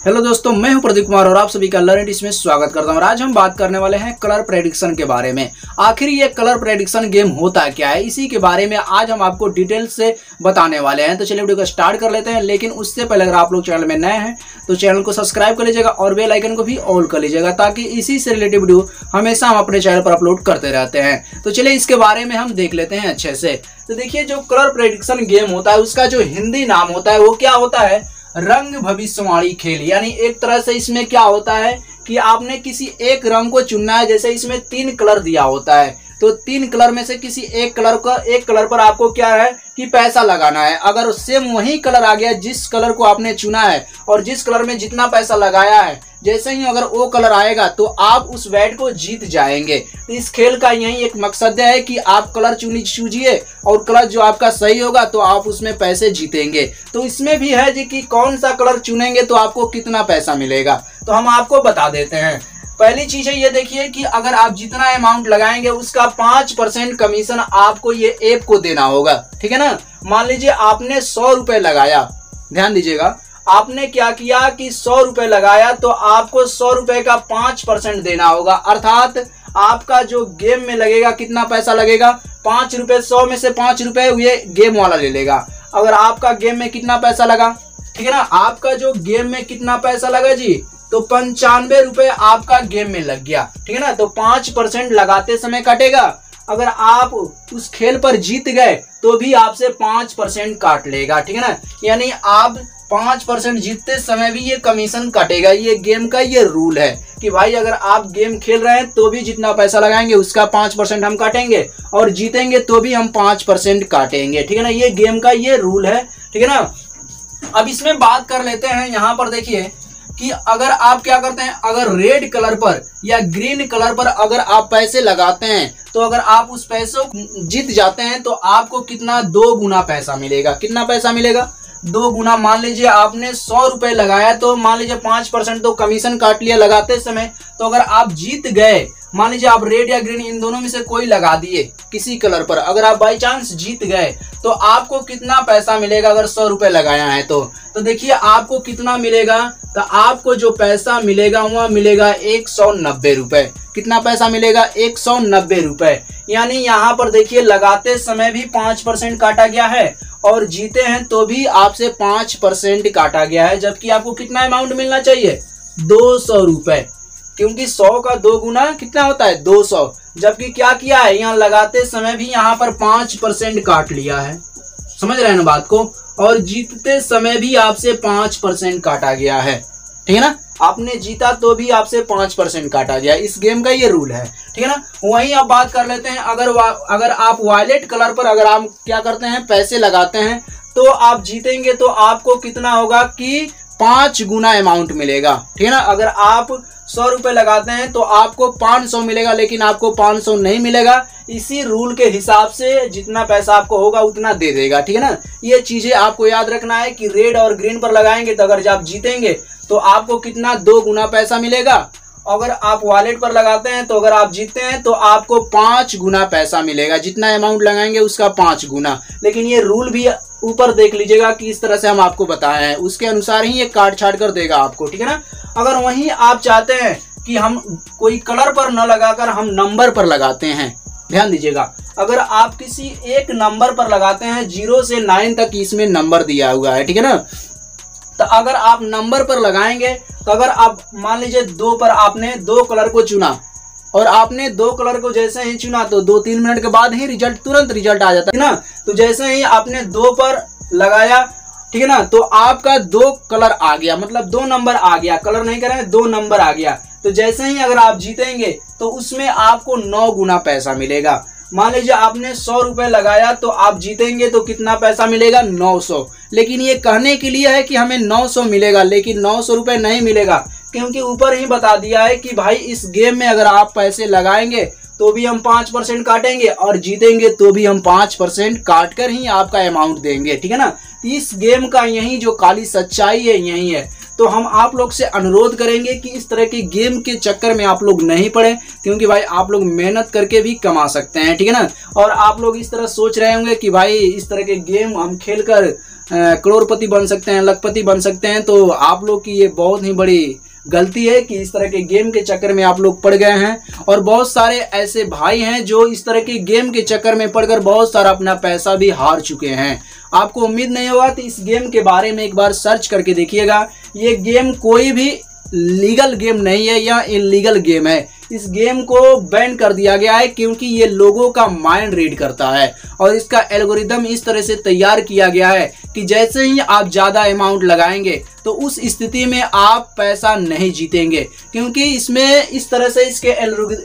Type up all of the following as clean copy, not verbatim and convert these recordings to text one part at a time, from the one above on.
Hello दोस्तों, मैं हूं प्रदीप कुमार और आप सभी का लर्न इट में स्वागत करता हूं। आज हम बात करने वाले हैं कलर प्रेडिक्शन के बारे में। आखिर ये कलर प्रेडिक्शन गेम होता क्या है, इसी के बारे में आज हम आपको डिटेल से बताने वाले हैं। तो चलिए वीडियो को स्टार्ट कर लेते हैं। लेकिन उससे पहले अगर आप लोग चैनल में नए हैं तो चैनल को सब्सक्राइब कर लीजिएगा और बेल आइकन को भी ऑल कर लीजिएगा, ताकि इसी से रिलेटेड वीडियो हमेशा हम अपने चैनल पर अपलोड करते रहते हैं। तो चलिए इसके बारे में हम देख लेते हैं अच्छे से। तो देखिए, जो कलर प्रेडिक्शन गेम होता है उसका जो हिंदी नाम होता है वो क्या होता है, रंग भविष्यवाणी खेल। यानी एक तरह से इसमें क्या होता है कि आपने किसी एक रंग को चुनना है। जैसे इसमें 3 कलर दिया होता है, तो 3 कलर में से किसी एक कलर पर आपको क्या है कि पैसा लगाना है। अगर सेम वही कलर आ गया जिस कलर को आपने चुना है और जिस कलर में जितना पैसा लगाया है, जैसे ही अगर वो कलर आएगा तो आप उस बैट को जीत जाएंगे। तो इस खेल का यही एक मकसद है कि आप कलर चूजिए और कलर जो आपका सही होगा तो आप उसमें पैसे जीतेंगे। तो इसमें भी है जी कि कौन सा कलर चुनेंगे तो आपको कितना पैसा मिलेगा, तो हम आपको बता देते हैं। पहली चीज है ये देखिए कि अगर आप जितना अमाउंट लगाएंगे उसका 5% कमीशन आपको ये ऐप को देना होगा, ठीक है ना। मान लीजिए आपने 100 रुपए लगाया, ध्यान दीजिएगा, आपने क्या किया कि 100 रुपए लगाया तो आपको 100 रुपए का 5% देना होगा। अर्थात आपका जो गेम में लगेगा कितना पैसा लगेगा, 5 रुपए। 100 में से 5 रुपए ये गेम वाला ले लेगा। अगर आपका गेम में कितना पैसा लगा, ठीक है ना, आपका जो गेम में कितना पैसा लगा जी, तो 95 रुपए आपका गेम में लग गया, ठीक है ना। तो 5% लगाते समय कटेगा। अगर आप उस खेल पर जीत गए तो भी आपसे 5% काट लेगा, ठीक है ना। यानी आप 5% जीतते समय भी ये कमीशन कटेगा। ये गेम का ये रूल है कि भाई अगर आप गेम खेल रहे हैं तो भी जितना पैसा लगाएंगे उसका 5% हम काटेंगे और जीतेंगे तो भी हम 5% काटेंगे, ठीक है ना। ये गेम का ये रूल है, ठीक है ना। अब इसमें बात कर लेते हैं। यहाँ पर देखिए कि अगर आप क्या करते हैं, अगर रेड कलर पर या ग्रीन कलर पर अगर आप पैसे लगाते हैं तो अगर आप उस पैसों को जीत जाते हैं तो आपको कितना 2 गुना पैसा मिलेगा। कितना पैसा मिलेगा, 2 गुना। मान लीजिए आपने 100 रुपए लगाया तो मान लीजिए 5% तो कमीशन काट लिया लगाते समय। तो अगर आप जीत गए, मान लीजिए आप रेड या ग्रीन इन दोनों में से कोई लगा दिए किसी कलर पर, अगर आप बाई चांस जीत गए तो आपको कितना पैसा मिलेगा अगर 100 रुपए लगाया है तो देखिए आपको कितना मिलेगा। तो आपको जो पैसा मिलेगा वह मिलेगा 190 रुपए। कितना पैसा मिलेगा, 190 रुपए। यानी यहाँ पर देखिए लगाते समय भी 5% काटा गया है और जीते हैं तो भी आपसे 5% काटा गया है। जबकि आपको कितना अमाउंट मिलना चाहिए, 200 रुपए, क्योंकि 100 का 2 गुना कितना होता है, 200। जबकि क्या किया है, यहाँ लगाते समय भी यहाँ पर 5% काट लिया है। समझ रहे हैं ना बात को। और जीतते समय भी आपसे 5% काटा गया है, ठीक है ना। आपने जीता तो भी आपसे 5% काटा गया। इस गेम का ये रूल है, ठीक है ना। वहीं अब बात कर लेते हैं, अगर आप वायलेट कलर पर अगर आप क्या करते हैं, पैसे लगाते हैं तो आप जीतेंगे तो आपको कितना होगा कि 5 गुना अमाउंट मिलेगा, ठीक है ना। अगर आप 100 रुपए लगाते हैं तो आपको 500 मिलेगा, लेकिन आपको 500 नहीं मिलेगा। इसी रूल के हिसाब से जितना पैसा आपको होगा उतना दे देगा, ठीक है ना। ये चीजें आपको याद रखना है कि रेड और ग्रीन पर लगाएंगे तो अगर आप जीतेंगे तो आपको कितना 2 गुना पैसा मिलेगा। अगर आप वॉलेट पर लगाते हैं तो अगर आप जीतते हैं तो आपको 5 गुना पैसा मिलेगा। जितना अमाउंट लगाएंगे उसका 5 गुना। लेकिन ये रूल भी ऊपर देख लीजिएगा कि इस तरह से हम आपको बताए हैं, उसके अनुसार ही ये काट छाट कर देगा आपको, ठीक है ना। अगर वहीं आप चाहते हैं कि हम कोई कलर पर न लगाकर हम नंबर पर लगाते हैं, ध्यान दीजिएगा, अगर आप किसी एक नंबर पर लगाते हैं, 0 से 9 तक इसमें नंबर दिया हुआ है, ठीक है ना। तो अगर आप नंबर पर लगाएंगे तो अगर आप मान लीजिए 2 पर आपने 2 कलर को चुना और आपने 2 कलर को जैसे ही चुना तो 2-3 मिनट के बाद ही तुरंत रिजल्ट आ जाता है ना। तो जैसे ही आपने 2 पर लगाया, ठीक है ना, तो आपका 2 कलर आ गया, मतलब 2 नंबर आ गया, कलर नहीं करें 2 नंबर आ गया। तो जैसे ही अगर आप जीतेंगे तो उसमें आपको 9 गुना पैसा मिलेगा। मान लीजिए आपने 100 रुपए लगाया तो आप जीतेंगे तो कितना पैसा मिलेगा, 900। लेकिन ये कहने के लिए है कि हमें 900 मिलेगा, लेकिन 900 रुपए नहीं मिलेगा, क्योंकि ऊपर ही बता दिया है कि भाई इस गेम में अगर आप पैसे लगाएंगे तो भी हम 5% काटेंगे और जीतेंगे तो भी हम 5% काट कर ही आपका अमाउंट देंगे, ठीक है ना। इस गेम का यही जो काली सच्चाई है यही है। तो हम आप लोग से अनुरोध करेंगे कि इस तरह के गेम के चक्कर में आप लोग नहीं पड़े, क्योंकि भाई आप लोग मेहनत करके भी कमा सकते हैं, ठीक है ना। और आप लोग इस तरह सोच रहे होंगे कि भाई इस तरह के गेम हम खेल कर करोड़पति बन सकते हैं, लखपति बन सकते हैं। तो आप लोग की ये बहुत ही बड़ी गलती है कि इस तरह के गेम के चक्कर में आप लोग पड़ गए हैं। और बहुत सारे ऐसे भाई हैं जो इस तरह के गेम के चक्कर में पड़कर बहुत सारा अपना पैसा भी हार चुके हैं। आपको उम्मीद नहीं होगा तो इस गेम के बारे में एक बार सर्च करके देखिएगा। ये गेम कोई भी लीगल गेम नहीं है या इलीगल गेम है। इस गेम को बैन कर दिया गया है क्योंकि ये लोगों का माइंड रीड करता है और इसका एल्गोरिदम इस तरह से तैयार किया गया है कि जैसे ही आप ज़्यादा अमाउंट लगाएंगे तो उस स्थिति में आप पैसा नहीं जीतेंगे, क्योंकि इसमें इस तरह से इसके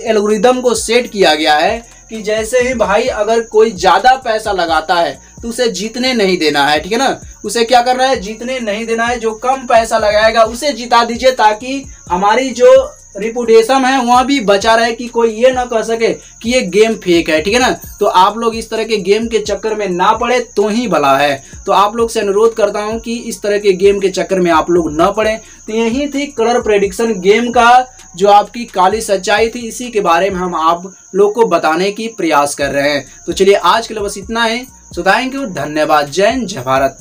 एल्गोरिदम को सेट किया गया है कि जैसे ही भाई अगर कोई ज़्यादा पैसा लगाता है तो उसे जीतने नहीं देना है, ठीक है ना। उसे क्या करना है, जीतने नहीं देना है। जो कम पैसा लगाएगा उसे जिता दीजिए ताकि हमारी जो रिपुटेशन है वहाँ भी बचा रहे कि कोई ये ना कह सके कि ये गेम फेक है, ठीक है ना। तो आप लोग इस तरह के गेम के चक्कर में ना पड़े तो ही भला है। तो आप लोग से अनुरोध करता हूँ कि इस तरह के गेम के चक्कर में आप लोग ना पड़े। तो यही थी कलर प्रेडिक्शन गेम का जो आपकी काली सच्चाई थी, इसी के बारे में हम आप लोग को बताने की प्रयास कर रहे हैं। तो चलिए आज के लिए बस इतना है। सो थैंक यू, धन्यवाद, जय हिंद, जय भारत।